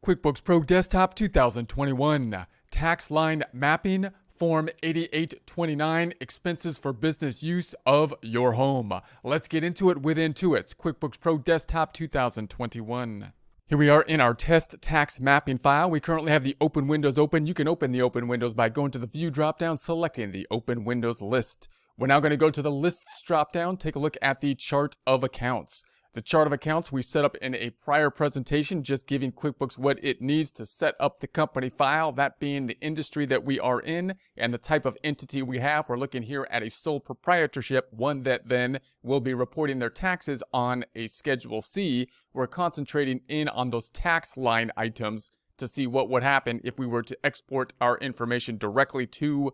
QuickBooks Pro Desktop 2021. Tax line mapping, Form 8829, expenses for business use of your home. Let's get into it with Intuit's QuickBooks Pro Desktop 2021. Here we are in our test tax mapping file. We currently have the open windows open. You can open the open windows by going to the view dropdown, selecting the open windows list. We're now going to go to the lists dropdown, take a look at the chart of accounts. The chart of accounts we set up in a prior presentation, just giving QuickBooks what it needs to set up the company file, that being the industry that we are in and the type of entity we have. We're looking here at a sole proprietorship, one that then will be reporting their taxes on a Schedule C. We're concentrating in on those tax line items to see what would happen if we were to export our information directly to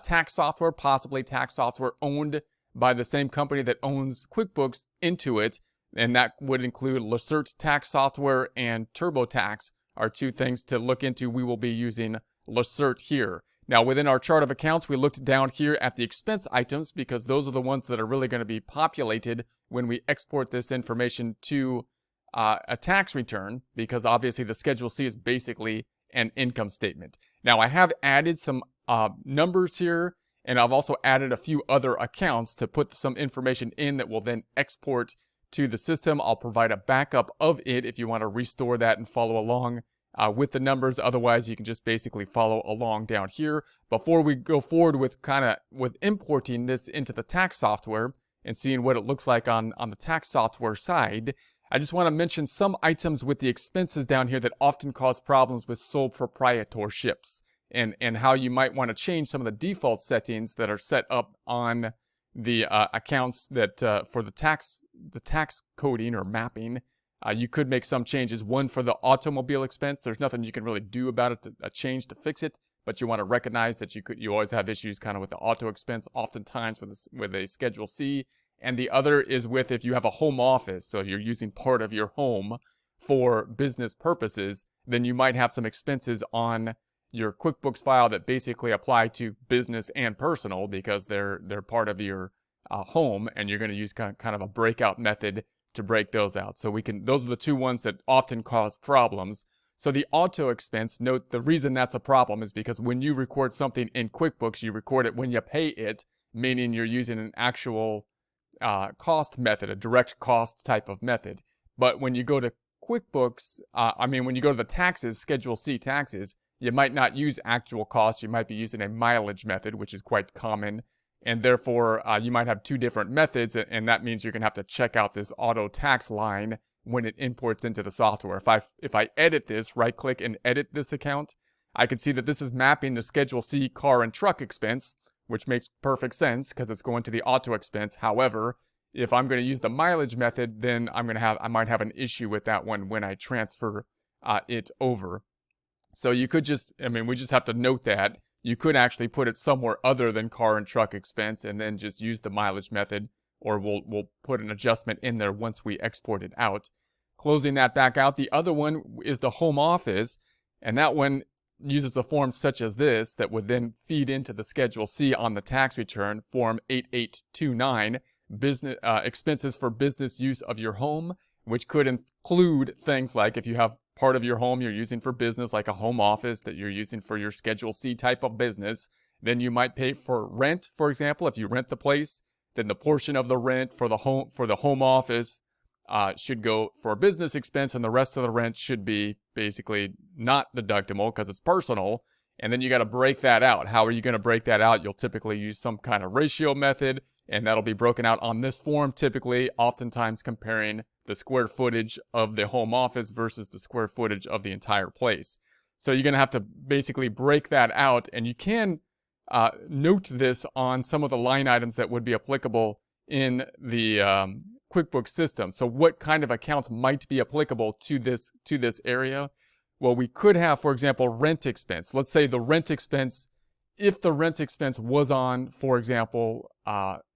tax software, possibly tax software owned by the same company that owns QuickBooks, Intuit. And that would include Lacerte tax software and TurboTax are two things to look into. We will be using Lacerte here. Now, within our chart of accounts, we looked down here at the expense items because those are the ones that are really going to be populated when we export this information to a tax return, because obviously the Schedule C is basically an income statement. Now, I have added some numbers here, and I've also added a few other accounts to put some information in that will then export to the system. I'll provide a backup of it if you want to restore that and follow along with the numbers. Otherwise, you can just basically follow along down here. Before we go forward with importing this into the tax software and seeing what it looks like on the tax software side, I just want to mention some items with the expenses down here that often cause problems with sole proprietorships, and how you might want to change some of the default settings that are set up on the accounts that for the tax coding or mapping. You could make some changes. One, for the automobile expense, there's nothing you can really do about it, a change to fix it, but you want to recognize that you always have issues kind of with the auto expense, oftentimes with a Schedule C. And the other is with if you have a home office, so you're using part of your home for business purposes, then you might have some expenses on your QuickBooks file that basically apply to business and personal because they're part of your home, and you're going to use kind of a breakout method to break those out. So those are the two ones that often cause problems. So the auto expense, note the reason that's a problem is because when you record something in QuickBooks, you record it when you pay it, meaning you're using an actual cost method, a direct cost type of method. But when you go to QuickBooks, when you go to the taxes, Schedule C taxes, you might not use actual costs. You might be using a mileage method, which is quite common. And therefore, you might have two different methods, and that means you're going to have to check out this auto tax line when it imports into the software. If I edit this, right-click and edit this account, I can see that this is mapping the Schedule C car and truck expense, which makes perfect sense because it's going to the auto expense. However, if I'm going to use the mileage method, then I might have an issue with that one when I transfer it over. So you could we just have to note that. You could actually put it somewhere other than car and truck expense and then just use the mileage method, or we'll put an adjustment in there once we export it out. Closing that back out, the other one is the home office, and that one uses a form such as this that would then feed into the Schedule C on the tax return, Form 8829, expenses for business use of your home, which could include things like if you have part of your home you're using for business, like a home office that you're using for your Schedule C type of business, then you might pay for rent, for example. If you rent the place, then the portion of the rent for the home office should go for a business expense, and the rest of the rent should be basically not deductible because it's personal. And then you got to break that out. How are you going to break that out? You'll typically use some kind of ratio method, and that'll be broken out on this form, typically, oftentimes comparing the square footage of the home office versus the square footage of the entire place. So you're going to have to basically break that out, and you can note this on some of the line items that would be applicable in the QuickBooks system. So what kind of accounts might be applicable to this area? Well, we could have, for example, rent expense. Let's say the rent expense, if the rent expense was on, for example,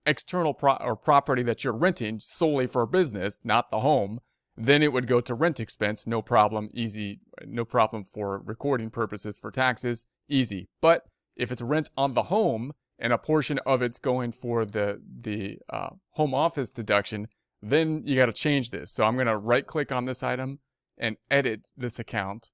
external property that you're renting solely for business, not the home, then it would go to rent expense, no problem, easy, no problem for recording purposes for taxes, easy. But if it's rent on the home and a portion of it's going for the home office deduction, then you got to change this. So I'm going to right click on this item and edit this account.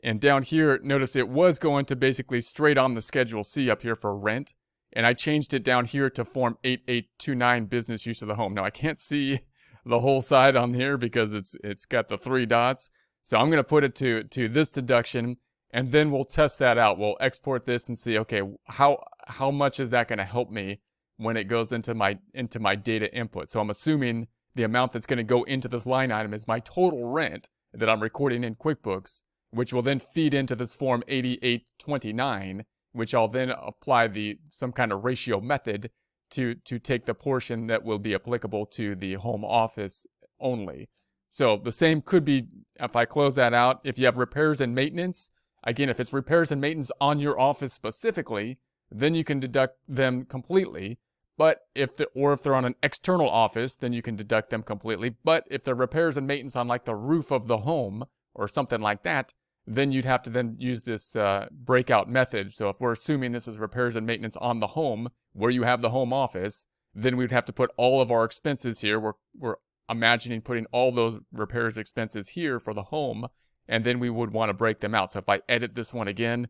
And down here, notice it was going to basically straight on the Schedule C up here for rent. And I changed it down here to Form 8829 business use of the home. Now I can't see the whole side on here because it's got the 3 dots. So I'm going to put it to this deduction, and then we'll test that out. We'll export this and see, okay, how much is that going to help me when it goes into my data input. So I'm assuming the amount that's going to go into this line item is my total rent that I'm recording in QuickBooks, which will then feed into this Form 8829, which I'll then apply some kind of ratio method to take the portion that will be applicable to the home office only. So the same could be, if I close that out, if you have repairs and maintenance, again, if it's repairs and maintenance on your office specifically, then you can deduct them completely. But if they're on an external office, then you can deduct them completely. But if they're repairs and maintenance on like the roof of the home or something like that, then you'd have to then use this breakout method. So if we're assuming this is repairs and maintenance on the home, where you have the home office, then we'd have to put all of our expenses here. We're imagining putting all those repairs expenses here for the home, and then we would want to break them out. So if I edit this one again,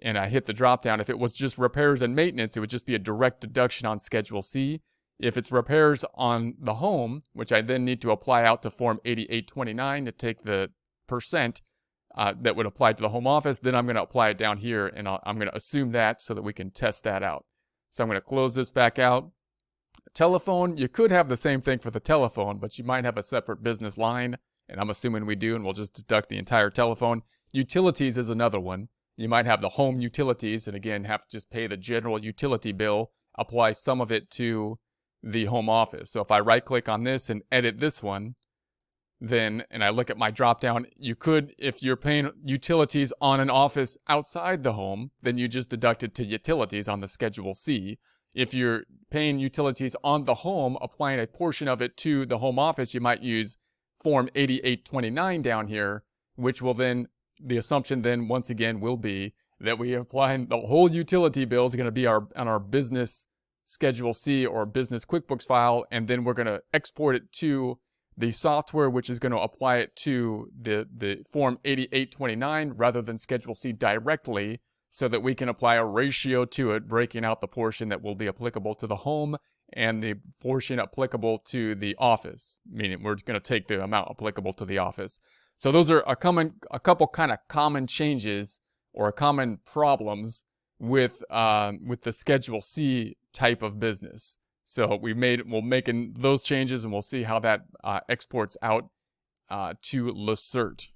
and I hit the drop down, if it was just repairs and maintenance, it would just be a direct deduction on Schedule C. If it's repairs on the home, which I then need to apply out to Form 8829 to take the percent that would apply to the home office, then I'm going to apply it down here, and I'm going to assume that so that we can test that out. So I'm going to close this back out. Telephone, you could have the same thing for the telephone, but you might have a separate business line, and I'm assuming we do, and we'll just deduct the entire telephone. Utilities is another one. You might have the home utilities, and again, have to just pay the general utility bill, apply some of it to the home office. So if I right-click on this and edit this one, then, and I look at my drop-down, you could, if you're paying utilities on an office outside the home, then you just deduct it to utilities on the Schedule C. If you're paying utilities on the home, applying a portion of it to the home office, you might use Form 8829 down here, which will then, the assumption then once again will be that we apply the whole utility bill is going to be on our business Schedule C or business QuickBooks file, and then we're going to export it to the software, which is going to apply it to the Form 8829 rather than Schedule C directly, so that we can apply a ratio to it, breaking out the portion that will be applicable to the home and the portion applicable to the office, meaning we're going to take the amount applicable to the office. So those are a couple kind of common changes or common problems with the Schedule C type of business. So we'll making those changes, and we'll see how that exports out to Lacerte.